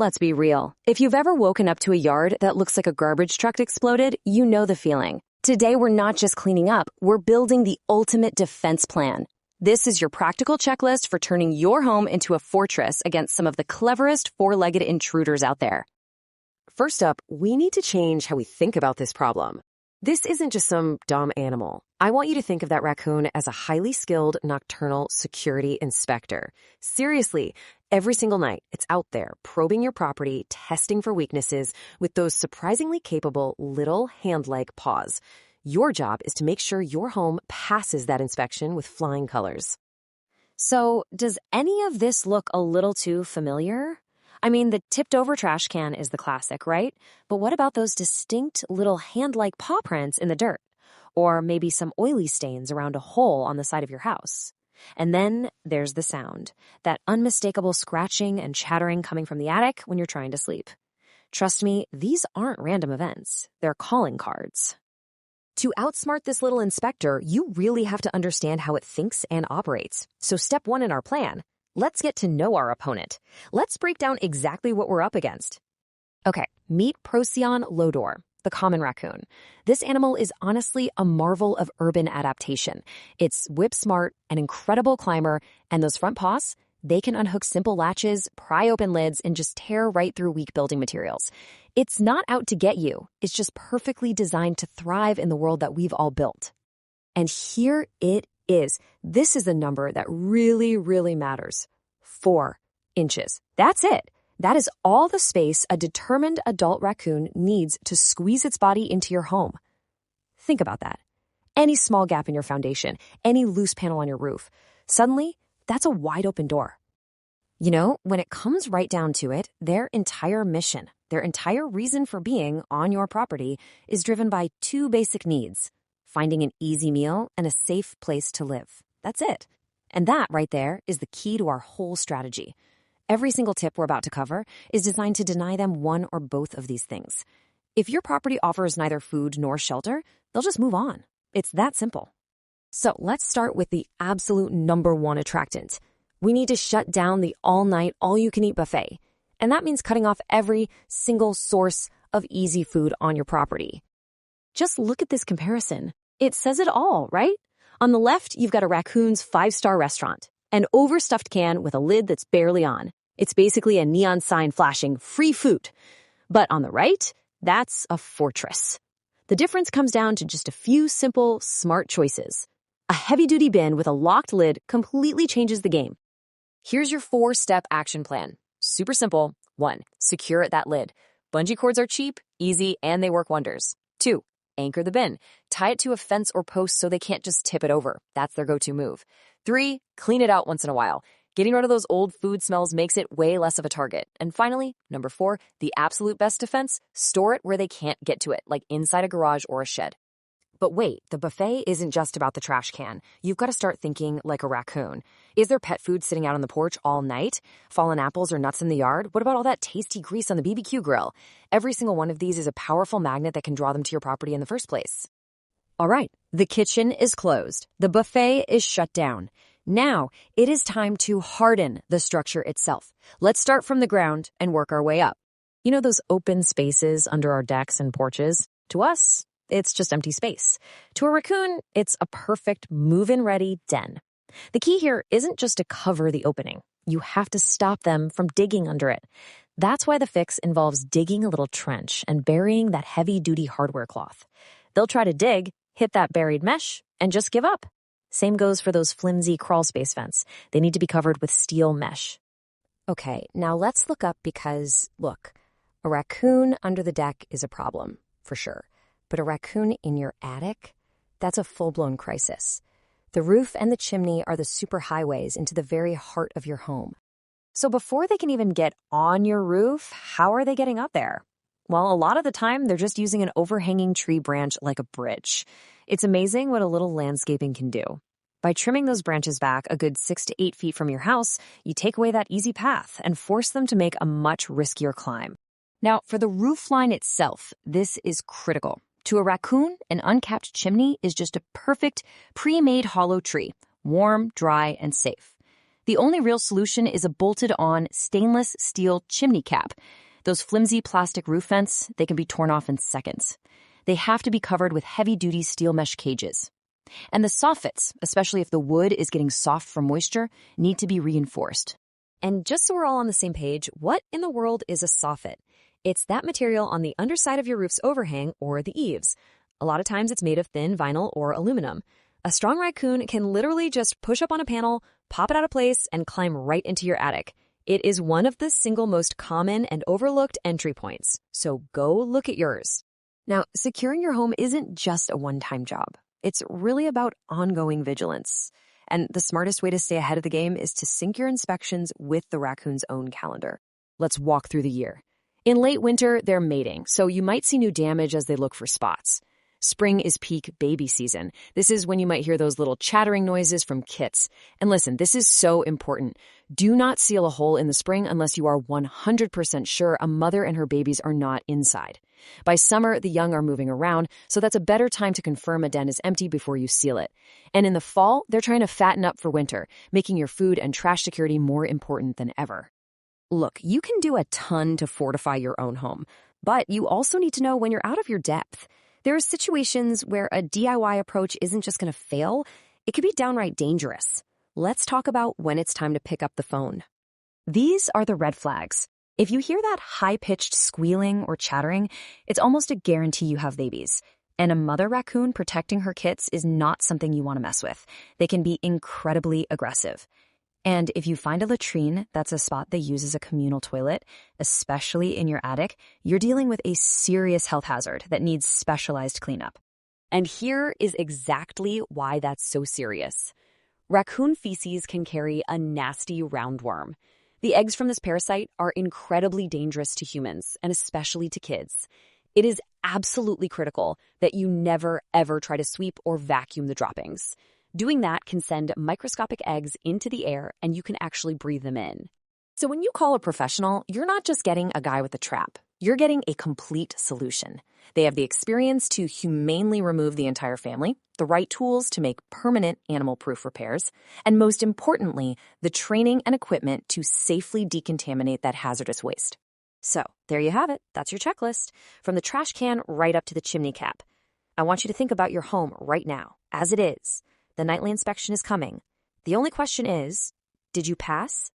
Let's be real. If you've ever woken up to a yard that looks like a garbage truck exploded, you know the feeling. Today, we're not just cleaning up, we're building the ultimate defense plan. This is your practical checklist for turning your home into a fortress against some of the cleverest four-legged intruders out there. First up, we need to change how we think about this problem. This isn't just some dumb animal. I want you to think of that raccoon as a highly skilled nocturnal security inspector. Seriously, every single night, it's out there probing your property, testing for weaknesses with those surprisingly capable little hand-like paws. Your job is to make sure your home passes that inspection with flying colors. So, does any of this look a little too familiar? I mean, the tipped-over trash can is the classic, right? But what about those distinct little hand-like paw prints in the dirt? Or maybe some oily stains around a hole on the side of your house? And then there's the sound, that unmistakable scratching and chattering coming from the attic when you're trying to sleep. Trust me, these aren't random events. They're calling cards. To outsmart this little inspector, you really have to understand how it thinks and operates. So step 1 in our plan, let's get to know our opponent. Let's break down exactly what we're up against. Okay, meet Procyon lodor, the common raccoon. This animal is honestly a marvel of urban adaptation. It's whip-smart, an incredible climber, and those front paws, they can unhook simple latches, pry open lids, and just tear right through weak building materials. It's not out to get you. It's just perfectly designed to thrive in the world that we've all built. And here it is. This is the number that really, really matters. 4 inches. That's it. That is all the space a determined adult raccoon needs to squeeze its body into your home. Think about that. Any small gap in your foundation, any loose panel on your roof, suddenly, that's a wide open door. You know, when it comes right down to it, their entire mission, their entire reason for being on your property is driven by 2 basic needs: finding an easy meal and a safe place to live. That's it. And that right there is the key to our whole strategy. Every single tip we're about to cover is designed to deny them one or both of these things. If your property offers neither food nor shelter, they'll just move on. It's that simple. So let's start with the absolute number 1 attractant. We need to shut down the all-night, all-you-can-eat buffet. And that means cutting off every single source of easy food on your property. Just look at this comparison. It says it all, right? On the left, you've got a raccoon's 5-star restaurant, an overstuffed can with a lid that's barely on. It's basically a neon sign flashing free food. But on the right, that's a fortress. The difference comes down to just a few simple, smart choices. A heavy-duty bin with a locked lid completely changes the game. Here's your 4-step action plan. Super simple. 1, secure that lid. Bungee cords are cheap, easy, and they work wonders. 2, anchor the bin. Tie it to a fence or post so they can't just tip it over. That's their go-to move. 3, clean it out once in a while. Getting rid of those old food smells makes it way less of a target. And finally, number 4, the absolute best defense, store it where they can't get to it, like inside a garage or a shed. But wait, the buffet isn't just about the trash can. You've got to start thinking like a raccoon. Is there pet food sitting out on the porch all night? Fallen apples or nuts in the yard? What about all that tasty grease on the BBQ grill? Every single one of these is a powerful magnet that can draw them to your property in the first place. All right, the kitchen is closed. The buffet is shut down. Now, it is time to harden the structure itself. Let's start from the ground and work our way up. You know those open spaces under our decks and porches? To us, it's just empty space. To a raccoon, it's a perfect move-in-ready den. The key here isn't just to cover the opening. You have to stop them from digging under it. That's why the fix involves digging a little trench and burying that heavy-duty hardware cloth. They'll try to dig, hit that buried mesh, and just give up. Same goes for those flimsy crawl space vents. They need to be covered with steel mesh. Okay, now let's look up because, look, a raccoon under the deck is a problem, for sure. But a raccoon in your attic? That's a full-blown crisis. The roof and the chimney are the superhighways into the very heart of your home. So before they can even get on your roof, how are they getting up there? Well, a lot of the time, they're just using an overhanging tree branch like a bridge. It's amazing what a little landscaping can do. By trimming those branches back a good 6 to 8 feet from your house, you take away that easy path and force them to make a much riskier climb. Now, for the roof line itself, this is critical. To a raccoon, an uncapped chimney is just a perfect, pre-made hollow tree, warm, dry, and safe. The only real solution is a bolted-on stainless steel chimney cap. Those flimsy plastic roof vents, they can be torn off in seconds. They have to be covered with heavy-duty steel mesh cages. And the soffits, especially if the wood is getting soft from moisture, need to be reinforced. And just so we're all on the same page, what in the world is a soffit? It's that material on the underside of your roof's overhang or the eaves. A lot of times it's made of thin vinyl or aluminum. A strong raccoon can literally just push up on a panel, pop it out of place, and climb right into your attic. It is one of the single most common and overlooked entry points, so go look at yours. Now, securing your home isn't just a one-time job. It's really about ongoing vigilance. And the smartest way to stay ahead of the game is to sync your inspections with the raccoon's own calendar. Let's walk through the year. In late winter, they're mating, so you might see new damage as they look for spots. Spring is peak baby season. This is when you might hear those little chattering noises from kits. And listen, this is so important. Do not seal a hole in the spring unless you are 100% sure a mother and her babies are not inside. By summer, the young are moving around, so that's a better time to confirm a den is empty before you seal it. And in the fall, they're trying to fatten up for winter, making your food and trash security more important than ever. Look, you can do a ton to fortify your own home, but you also need to know when you're out of your depth. There are situations where a DIY approach isn't just going to fail, it could be downright dangerous. Let's talk about when it's time to pick up the phone. These are the red flags. If you hear that high-pitched squealing or chattering, it's almost a guarantee you have babies. And a mother raccoon protecting her kits is not something you want to mess with. They can be incredibly aggressive. And if you find a latrine that's a spot they use as a communal toilet, especially in your attic, you're dealing with a serious health hazard that needs specialized cleanup. And here is exactly why that's so serious. Raccoon feces can carry a nasty roundworm. The eggs from this parasite are incredibly dangerous to humans, and especially to kids. It is absolutely critical that you never, ever try to sweep or vacuum the droppings. Doing that can send microscopic eggs into the air, and you can actually breathe them in. So when you call a professional, you're not just getting a guy with a trap. You're getting a complete solution. They have the experience to humanely remove the entire family, the right tools to make permanent animal-proof repairs, and most importantly, the training and equipment to safely decontaminate that hazardous waste. So there you have it. That's your checklist, from the trash can right up to the chimney cap. I want you to think about your home right now, as it is. The nightly inspection is coming. The only question is, did you pass?